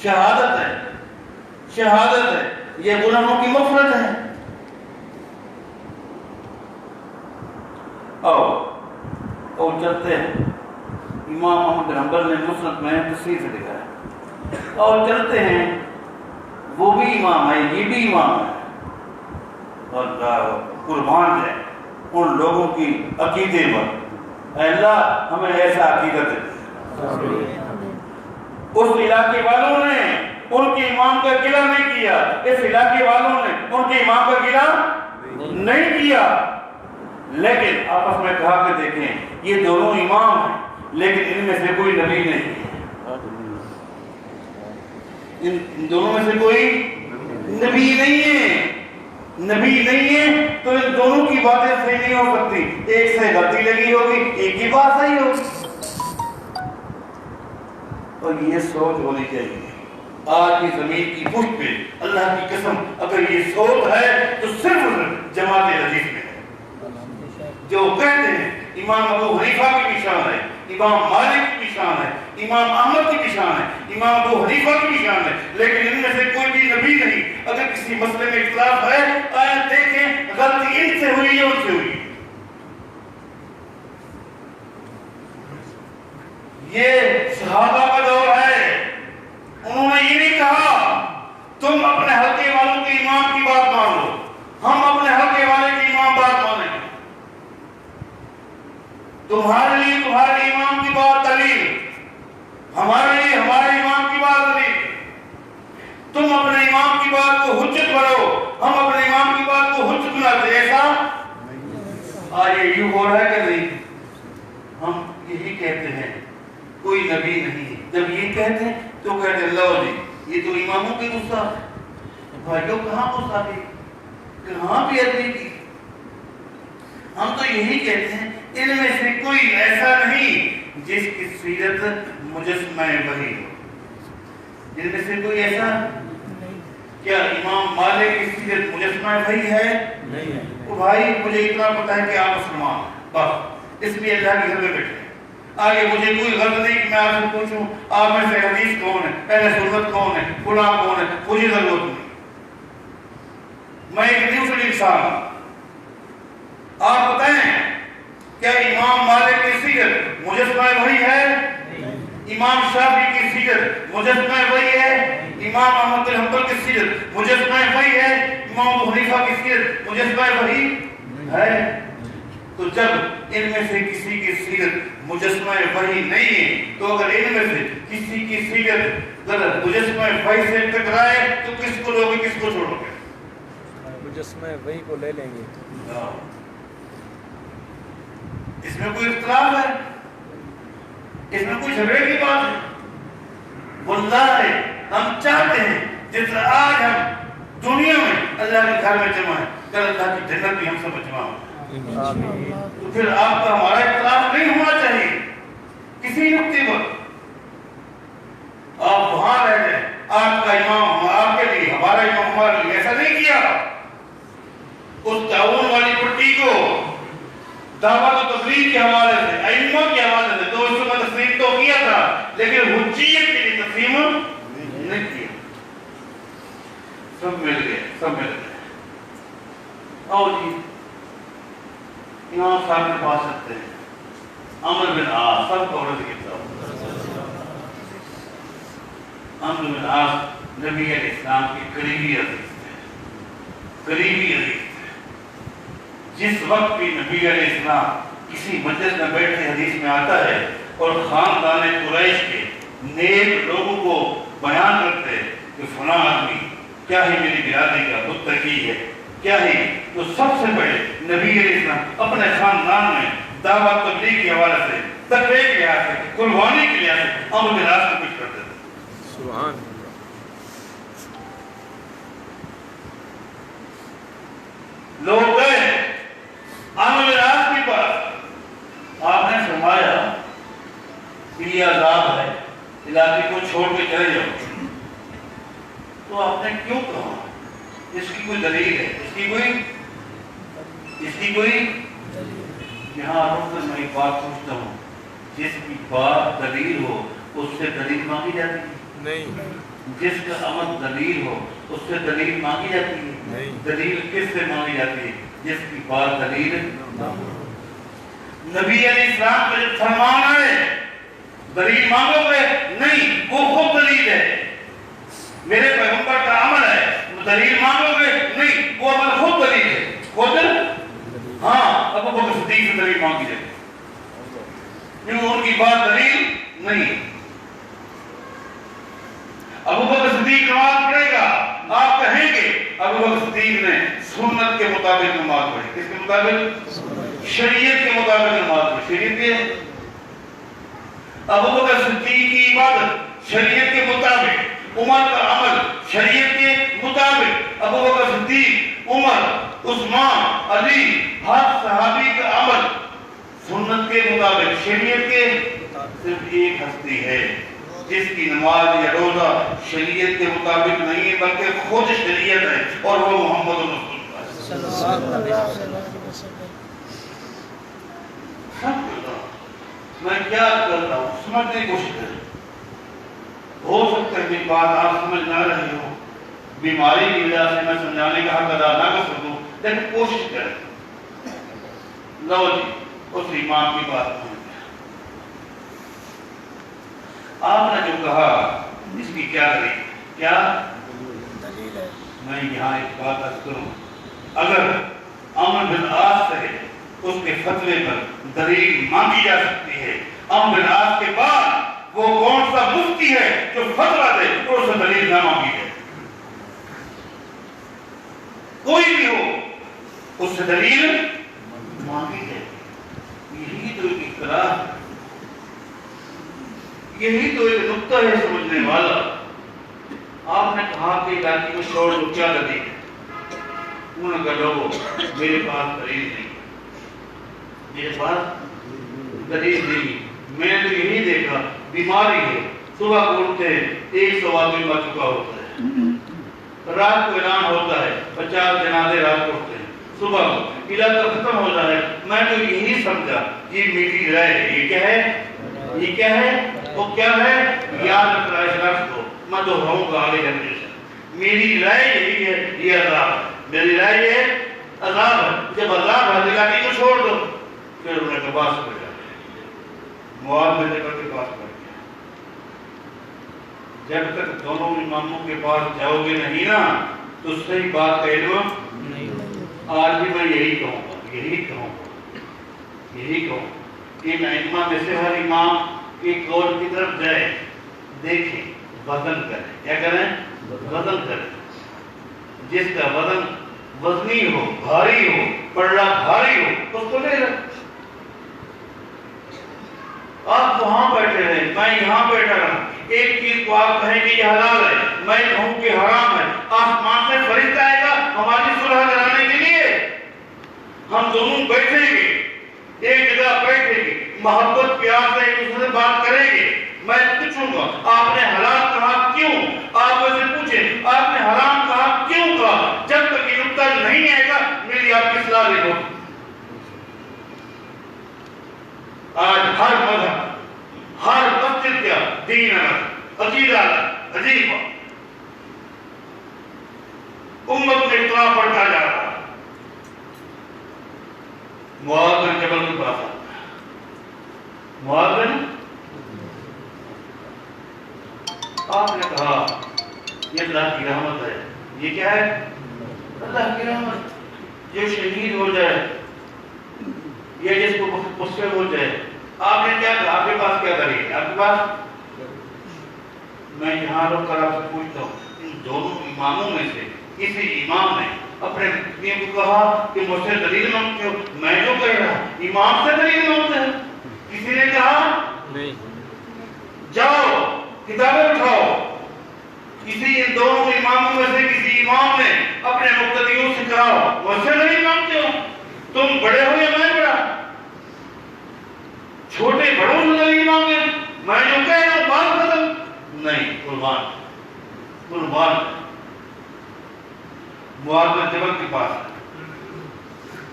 شہادت ہے، شہادت ہے، یہ گناہوں کی مغفرت ہے۔ اور چلتے ہیں، امام احمد بن حنبل نے مسند میں تفصیل سے لکھا ہے، اور چلتے ہیں وہ بھی امام ہے یہ بھی امام ہے، اور قربان جائیں ان لوگوں کی عقیدے پر، اے اللہ ہمیں ایسا عقیدت دے۔ اس علاقے والوں نے ان کے امام کا گلہ نہیں کیا، اس علاقے والوں نے ان کے امام کا گلہ نہیں کیا، لیکن آپس میں کہا کہ دیکھیں یہ دونوں امام ہیں لیکن ان میں سے کوئی نبی نہیں ہے، ان دونوں میں سے کوئی نبی نہیں ہے، نبی نہیں ہے تو ان دونوں کی باتیں صحیح نہیں ہو سکتی، ایک سے غلطی لگی ہوگی ایک کی بات صحیح ہوگی، اور یہ سوچ ہونی چاہیے۔ آج کی زمین کی پشت پہ اللہ کی قسم اگر یہ سوچ ہے تو صرف جماعت حدیث میں ہے، جو کہتے ہیں امام ابو حنیفہ کی بھی شان ہے، امام مالک کی بھی شان ہے، امام احمد کی بھی شان ہے، امام ابو حنیفہ کی بھی شان ہے، لیکن ان میں سے کوئی بھی نبی نہیں، اگر کسی مسئلے میں اختلاف ہے آیا دیکھیں غلطی ان سے ہوئی یا ان سے ہوئی. یہ صحابہ کا دور ہے. انہوں نے یہ نہیں کہا تم اپنے حلقے والوں کے امام کی بات مان لو, ہم اپنے حلقے والے کی امام بات مانیں گے. تمہارے لیے تمہارے امام کی بات دلیل, ہمارے لیے ہمارے امام کی بات دلیل. تم اپنے امام کی بات کو حجت بناؤ, ہم اپنے امام کی بات کو حجت بناتے. ایسا آج یہ ہو رہا ہے کہ نہیں؟ ہم یہی کہتے ہیں کوئی نبی نہیں. جب یہ کہتے ہیں تو کہتے ہیں لو جی یہ تو اماموں کی گستاخ ہے. بھائیوں کہاں گستاخی, کہاں بے ادبی کی؟ ہم تو یہی کہتے ہیں ان میں سے کوئی ایسا نہیں جس کی سیرت مجسمہ وحی ہو. جن میں سے کوئی ایسا, کیا امام مالک کی سیرت مجسمہ وحی ہے؟ نہیں ہے. تو بھائی مجھے اتنا پتا ہے کہ آپ مسلمان بس اس لیے اللہ کے گھر میں بیٹھے. آگے مجھے کوئی غلط نہیں کہ میں آپ سے پوچھوں آپ میں سے حدیث کون ہے, اہل سنت کون ہے, فلاں کون ہے, مجھے ضرورت نہیں. میں ایک نیوٹرل انسان ہوں. آپ بتائیں کیا امام مالک کی سیرت مجسمہ وحی ہے؟ امام شافعی کی سیرت مجسمہ وحی ہے؟ امام احمد بن حنبل کی سیرت مجسمہ وحی ہے؟ امام ابو حنیفہ کی سیرت مجسمہ وحی ہے؟ تو جب ان میں سے کسی کی سیرت مجسمہ وحی نہیں ہے تو اگر ان میں سے کسی کی سیرت غلط مجسمہ وحی سے ٹکرائے تو کس کو لوگے, کس کو چھوڑو گے؟ مجسمہ وحی کو لے لیں گے. اس میں کوئی اختلاف ہے؟ اس میں کوئی جھگڑے کی بات ہے؟ واللہ ہم چاہتے ہیں جس طرح آج ہم دنیا میں اللہ کے گھر میں جمع ہیں کل اللہ کی جنت بھی ہم سب جمع ہوں. تو پھر آپ کا ہمارا اختلاف نہیں ہونا چاہیے کسی نقطے پر. آپ وہاں رہ جائیں, آپ کا امام آپ کے لیے, ہمارا امام ہمارے لیے. ایسا نہیں کیا. اس تعاون والی پٹی کو دعوت و تبلیغ کے حوالے سے, ائمہ کے حوالے سے تو اس کو تسلیم تو کیا تھا لیکن حجیت کے لیے تسلیم نہیں کیا. سب مل گئے, سب مل گئے. آؤ جی امام صاحب کے پاس سکتے ہیں. عمرو بن عاص, سب کو عورت کی طرف. عمرو بن عاص نبی علیہ السلام کی قریبی عزیز تھے, قریبی عزیز تھے. جس وقت بھی نبی علیہ السلام کسی مجلس میں بیٹھے حدیث میں آتا ہے اور خاندان قریش کے نیک لوگوں کو بیان کرتے کہ فلاں آدمی کیا ہی میری برادری کا متقی ہے, کیا ہی, تو سب سے پہلے نبی علیہ السلام اپنے خاندان میں دعوت تبلیغ کے حوالے سے, تقوی کے لحاظ سے, قربانی کے لحاظ سے عمرو بن عاص کو کچھ کرتے تھے. سبحان لوگ گئے عمرو بن عاص کے پاس. آپ نے فرمایا یہ عذاب ہے, علاقے کو چھوڑ کے چلے جاؤ. تو آپ نے کیوں کہا؟ اس کی کوئی دلیل ہے, اس کی کوئی یہاں رک کر میں ایک بات پوچھتا ہوں, جس کی بات دلیل ہو اس سے دلیل مانگی جاتی ہے؟ نہیں. جس کا عمل دلیل ہو اس سے دلیل مانگی جاتی ہے؟ نہیں. دلیل کس سے مانگی جاتی ہے؟ جس کی بات دلیل نبی علیہ السلام کا جب فرمان آئے دلیل مانگو گے نہیں, وہ خود دلیل ہے. میرے پیغمبر کا عمل ہے, دلیل مانگو گے نہیں, وہ عمل خود دلیل ہے. خود ہاں ابو بکر صدیق سے دلیل مانگی جائے کیوں ان کی بات دلیل نہیں. ابو بکر صدیق نماز پڑھے گا, آپ کہیں گے ابو بکر صدیق نے سنت کے مطابق نماز پڑھی. کس کے مطابق؟ شریعت کے مطابق نماز پڑھی. شریعت کے, ابو بکر صدیق کی عبادت شریعت کے مطابق, عمر کا عمل شریعت کے مطابق. ابو بکر صدیق, عمر, عثمان, علی, ہر صحابی کا عمل سنت کے مطابق, شریعت کے. صرف ایک ہستی ہے جس کی نماز یا روزہ شریعت کے مطابق نہیں ہے بلکہ خود شریعت ہے, اور وہ محمد رسول اللہ. میں کیا کرتا ہوں سمجھنے کی کوشش کریں. ہو سکتا ہے میری بات آپ سمجھ نہ رہے ہو, بیماری کی وجہ سے میں سمجھانے کا حق ادا نہ کر سکوں، لیکن کوشش کریں۔ لو جی اس امام کی بات پہنچ گیا۔ آپ نے جو کہا اس کی کیا دلیل؟ کیا دلیل ہے؟ میں یہاں ایک بات عرض کروں، اگر عمرو بن عاص سے اس کے فتوے پر دلیل مانگی جا سکتی ہے، عمرو بن عاص کے بعد وہ کون سا مفتی ہے جو فتویٰ دے تو اس سے دلیل نہ مانگی جائے؟ کوئی بھی ہو اس سے دلیل مانگی جائے۔ یہی تو ایک اختلاف ہے، یہی تو ایک نقطہ ہے سمجھنے والا۔ آپ نے کہا کہ علاقے کو چھوڑ دو، کیا دلیل ہے؟ انہوں نے کہا لوگوں میرے پاس دلیل نہیں، میرے پاس دلیل نہیں، میں نے تو یہی دیکھا بیماری ہے، صبح کو اٹھتے ہیں 100 آدمی مر چکا ہوتا ہے، رات کو اعلان ہوتا ہے 50 جنازے رات کو اٹھتے ہیں، صبح کو علاقہ ختم ہو جاتا ہے۔ میں تو یہی سمجھا یہ میری رائے ہے۔ یہ کیا ہے؟ یہ کیا ہے؟ وہ کیا ہے؟ یاد رکھ رہا ہے اس لفظ کو، میں دہراؤں گا آگے جنریشن۔ میری رائے یہی ہے، یہ عذاب ہے، میری رائے یہ ہے عذاب ہے۔ جب عذاب ہے علاقے کو چھوڑ دو۔ پھر انہیں کے پاس پڑ جاتے مواد میں جگہ کے پاس پڑ گیا۔ جب تک دونوں اماموں کے پاس جاؤ گے نہیں نا تو صحیح بات کا علم نہیں۔ آج بھی میں یہی کہوں گا، یہی کہوں گا، یہی کہوں گا کہ ائمہ میں سے ہر امام ایک قول کی طرف جائے، دیکھیں، وزن کریں۔ کیا کریں؟ وزن کریں۔ جس کا وزن وزنی ہو، بھاری ہو، پڑا بھاری ہو، اس کو لے لیں۔ آپ وہاں بیٹھے رہے، میں یہاں بیٹھا رہا، ایک چیز کو آپ کہیں کہ یہ حلال ہے، میں کہوں کہ حرام ہے، آسمان سے فرشتہ آئے گا ہماری صلح کرانے کے لیے؟ ہم دونوں بیٹھیں گے، ایک جگہ بیٹھیں گے، محبت پیار سے ایک دوسرے سے بات کریں گے۔ میں پوچھوں گا آپ نے حلال کہا کیوں؟ آپ مجھ سے پوچھیں آپ نے حرام کہا کیوں کہا؟ جب تک یہ نقطہ نہیں آئے گا میری آپ کی اصلاح نہیں ہوگی۔ آج ہر مذہب، ہر مسجد کا دین الگ، عقیدہ الگ، عجیب بات۔ امت میں اختلاف بڑھتا جا رہا ہے۔ معاذ بن جبل کی بات ہے، معاذ بن، آپ نے کہا یہ اللہ کی رحمت ہے۔ یہ کیا ہے؟ اللہ کی رحمت۔ جو شہید ہو جائے یا جس کو غصے ہو جائے، آپ نے کیا کہا؟ آپ کے پاس کیا دلیل ہے؟ آپ کے پاس؟ میں یہاں رک کر آپ سے پوچھتا ہوں، ان دونوں اماموں میں سے کسی امام نے اپنے مفتی کو کہا کہ مجھ سے دلیل مانگتے ہو؟ میں جو کہہ رہا ہوں امام سے دلیل مانگتے ہیں؟ کسی نے کہا نہیں؟ جاؤ کتابیں اٹھاؤ۔ کسی ان دونوں اماموں میں سے کسی امام نے اپنے مقتدیوں سے کہا مجھ سے دلیل مانگتے ہو؟ تم بڑے ہو یا میں بڑا؟ چھوٹے بڑوں سے دلیل مانگے؟ میں جو کہہ رہا ہوں بات ختم نہیں۔ قربان قربان معاذ بن جبل کے پاس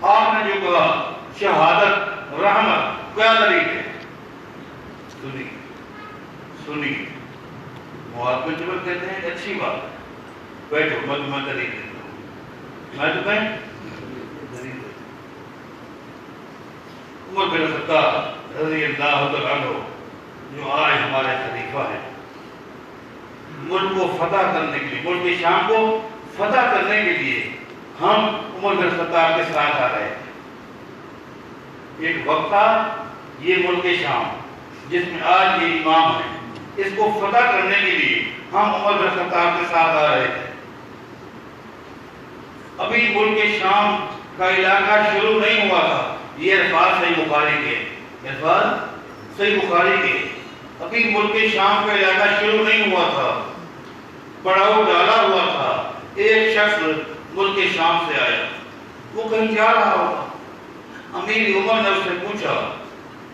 آپ نے جو کہا شہادت رحمت، کیا دلیل ہے؟ سنی سنی معاذ بن جبل کہتے ہیں اچھی بات ہے، بیٹھو میں تمہیں دلیل دیتا ہوں، میں تمہیں دلیل دیتا ہوں۔ عمر بن خطاب رضی اللہ عنہ جو آج ہمارے خلیفہ ہیں، ملک کو فتح کرنے کے لیے، ملک شام کو فتح کرنے کے لیے ہم عمر بن خطاب کے ساتھ آ رہے ہیں۔ ایک وقت تھا یہ ملک شام جس میں آج یہ امام ہے، اس کو فتح کرنے کے لیے ہم عمر بن خطاب کے ساتھ آ رہے تھے۔ ابھی ملک شام کا علاقہ شروع نہیں ہوا تھا۔ یہ الفاظ صحیح بخاری کے، الفاظ صحیح بخاری کے، ابھی ملک شام کا علاقہ شروع نہیں ہوا تھا، پڑاؤ ڈالا ہوا تھا۔ ایک شخص ملک شام سے آیا، وہ کہیں جا رہا ہوگا، امیر عمر نے اس سے پوچھا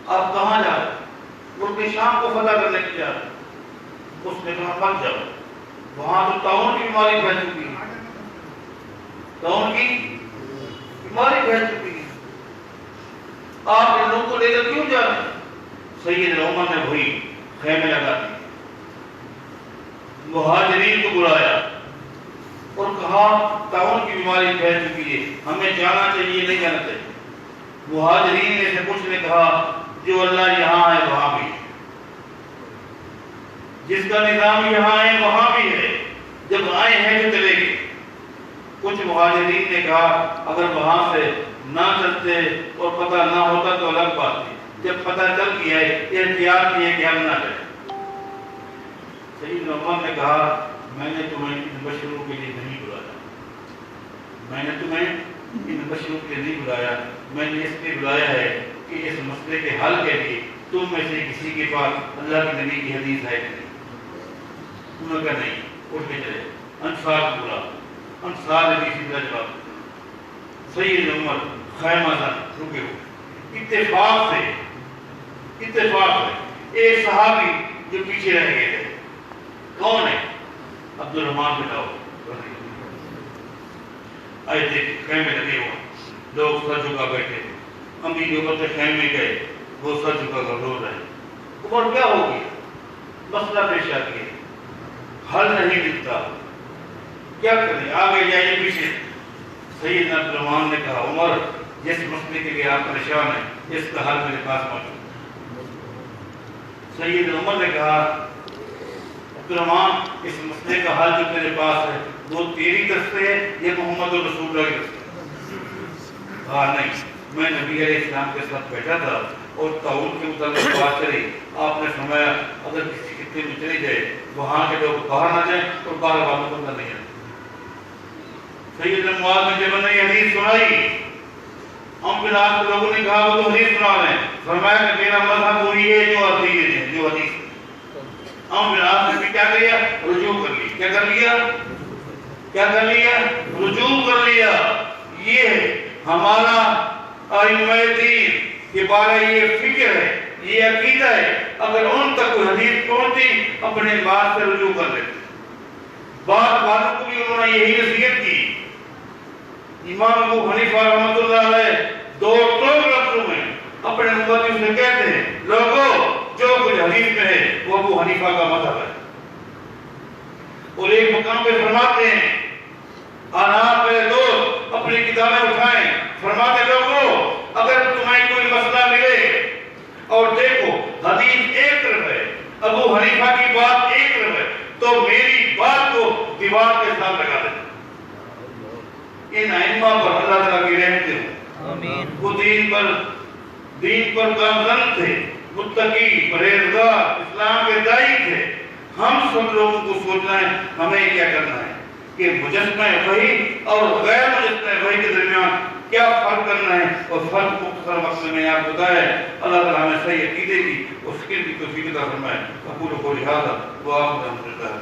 آپ کہاں جا رہے؟ ملک شام کو فتح کرنے کے جا رہے۔ اس نے کہا مت جاؤ، وہاں تو طاعون کی بیماری پھیل چکی ہے، طاعون کی بیماری پھیل چکی ہے، آپ ان لوگوں کو لے کر کیوں جا رہے ہیں؟ سید عمر نے وہی خیمے لگا دی، مہاجرین کو بلایا، کہا طاعون کی بیماری پھیل چکی ہے، ہمیں جانا چاہیے نہیں جانا چاہیے؟ مہاجرین میں سے کچھ نے کہا جو اللہ یہاں ہے وہاں بھی ہے، جس کا نظام یہاں ہے وہاں بھی ہے، جب آئے ہیں تو چلے گئے۔ کچھ مہاجرین نے کہا اگر وہاں سے نہ چلتے اور پتہ نہ ہوتا تو الگ بات تھی، جب پتہ چل گیا ہے احتیاط کیے کہ ہم نہ جائیں۔ سیدنا عمر نے کہا میں نے تمہیں ان بشروں کے لیے نہیں بلایا، میں نے تمہیں ان بشروں کے لیے نہیں بلایا، میں نے اس لیے بلایا ہے کہ اس مسئلے کے حل کے لیے تم میں سے کسی کے پاس اللہ کے نبی کی حدیث ہے کہ نہیں؟ انہوں نے کہا نہیں، اٹھ کے چلے۔ انصار کو بلا، انصار نے اسی طرح جواب دیا۔ سید عمر خیمہ زن رکے ہوئے، اتفاق سے ایک صحابی جو پیچھے رہ گئے تھے، کون ہے؟ عبد الرحمن بن عوف۔ آئے دیکھ خیمے لگے ہوئے، لوگ سر جھکا بیٹھے، امیر اوپر سے خیمے گئے، وہ سر جھکا کر رو رہے ہیں۔ عمر کیا ہو گیا؟ مسئلہ پیش آ گیا، حل نہیں ملتا، کیا کریں؟ آگے جائیے پیچھے۔ سیدنا عبد الرحمن نے کہا عمر جس مسئلے کے لیے آپ پریشان ہیں اس کا حل میرے پاس موجود ہے۔ سید عمر نے کہا عبد الرحمن اس مسئلے کا حل جو میرے پاس ہے وہ تیری طرف سے ہے یا محمد رسول اللہ کی طرف سے؟ کہا نہیں، میں نبی علیہ السلام کے ساتھ بیٹھا تھا اور طاعون کے متعلق بات چلی، آپ نے فرمایا اگر کسی خطے میں چلی جائے وہاں کے لوگ باہر نہ جائیں اور باہر والوں کو اندر نہیں آئیں۔ سیدنا معاذ بن جبل نے یہ حدیث سنائی، ہم بلاد کے لوگوں نے کہا وہ تو حدیث سنا رہے ہیں، فرمایا کہ میرا مذہب وہی ہے جو حدیث ہے، جو حدیث ہے۔ ہم بلاد نے کیا کیا؟ رجوع کر لی۔ کیا کر لیا؟ کیا کر لیا؟ رجوع کر لیا۔ یہ ہمارا ائمہ دین کے بارے یہ فکر ہے، یہ عقیدہ ہے، اگر ان تک کوئی حدیث پہنچی اپنے بات سے رجوع کر لیتے۔ بعد والوں کو بھی انہوں نے یہی نصیحت کی۔ امام ابو حنیفہ رحمۃ اللہ علیہ دو ٹوک لفظوں میں اپنے امتیوں سے کہتے ہیں لوگوں جو کچھ حدیث میں ہے وہ ابو حنیفہ کا مذہب ہے، اور ایک مقام پہ فرماتے ہیں آنات پہ دوست اپنی کتابیں اٹھائیں، فرماتے لوگوں اگر تمہیں کوئی مسئلہ ملے اور دیکھو حدیث ایک طرف ہے، ابو حنیفہ کی بات ایک طرف ہے، تو میری بات کو دیوار کے ساتھ لگا دیں۔ ان ائمہ پر اللہ تعالیٰ کی رحمت ہو، آمین۔ وہ دین پر گامزن تھے، متقی، پرہیزگار، اسلام کے داعی تھے۔ ہم سب لوگوں کو سوچنا ہے ہمیں کیا کرنا ہے کہ مجسمہ وحی اور غیر مجسمہ وحی کے درمیان کیا فرق کرنا ہے، اور فرق مختصر وقت میں نے آپ کو بتایا ہے۔ اللہ تعالیٰ ہمیں صحیح عقیدے کی اور فکر کی توفیق عطا فرمائے۔ اقول قولی ھذا وآخر دعوانا